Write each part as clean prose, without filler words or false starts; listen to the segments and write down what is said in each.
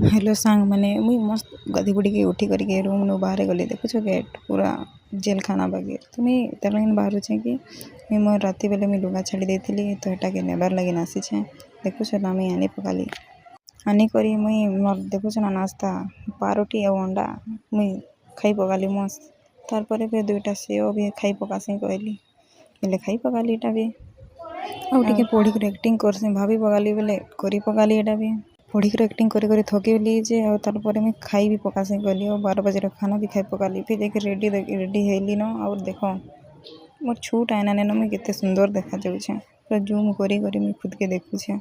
Hello सांग मैंने मुई मस्त गधी बुड़ी के उठी करके रूम नु बाहर गली देखुछ गेट पूरा जेल खाना बागे तो मुई तर लगिन बाहर छे कि मुई मोर राति बेले मुई लुगा छाड़ी देथिली तो एटा के नेबार लगिन आसी छे देखुछ ना मुई आनी पकाली आनी करी मुई मोर देखुछ ना नाश्ता पारोटी और अंडा मुई खाई पकाली मस्त तार परे फिर दुईटा सेव भी खाई पकासी कहली बेले खाई पकाली एटा भी और टिके पढ़ी कर एक्टिंग करसी भाभी पकाली बेले करी पकाली एटा भी पढ़ी कर एक्टिंग करी थकिली जे और तार परे मैं खाई भी पकासी कहली और 12 बजे खाना भी खाई पकाली फिर देख रेडी हेली न और देखो मोर छूट आईना ने मुझे केते सुंदर देखा जाऊे पूरा जूम करी मुझे खुद के देखुछे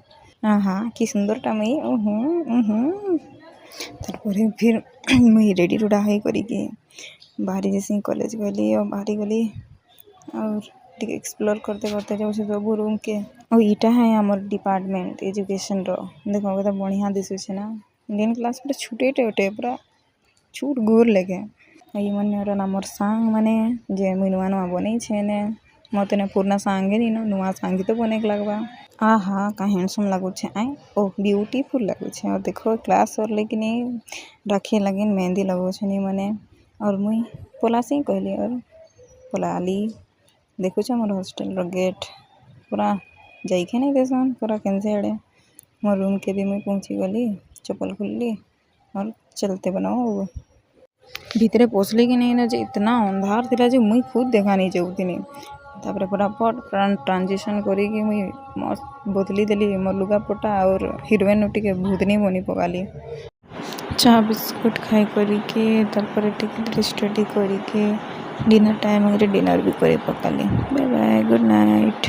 हाँ कि सुंदरटा मुई तार फिर मुई रेडी रुड़ा है करी बाहरी जैसे कॉलेज गली और बाहरी गली और टिके एक्सप्लोर करते जाऊँ सब रूम के और इटा है आमर डिपार्टमेंट एजुकेशन रो देखो केते बढ़िया दिशुछे ना इंडियन क्लास पूरा छुटेटे ओटे पूरा छूट गोर लेके ये मन आमर सांग माने जे मुई नुआ नुआ बनै छे ने मते ने पुराना सांगे नी नुआ सांगी तो बने लागबा आहा का हैंडसम लागुछे आई ओ ब्यूटीफुल लागुछे और देखो क्लास और लेकिन राखे लगिन मेहंदी लगुछे नी मने और मुई पोलासी कहली और पोलाली देखुछ मोर हॉस्टल रो गेट पूरा जाइखे नहीं देसन पूरा कैंसे आड़े मोर रूम के भी मुई पहुँची गली चप्पल खुलली और चलते बनाओ भीतरे पहुँचली कि नहीं ना जे इतना अंधार थिला जे मुई खुद देखा नहीं जाऊनी तापर फटाफट ट्रांजिशन करी मुई मस्त बदली देली मोर लुगा पटा और हिरोइन टिके भूतनी बनी पकाली चा बिस्कुट खाई करी के तापर टिके स्टडी करी के डिनर टाइम डिनर भी करी Pakali bye bye good night.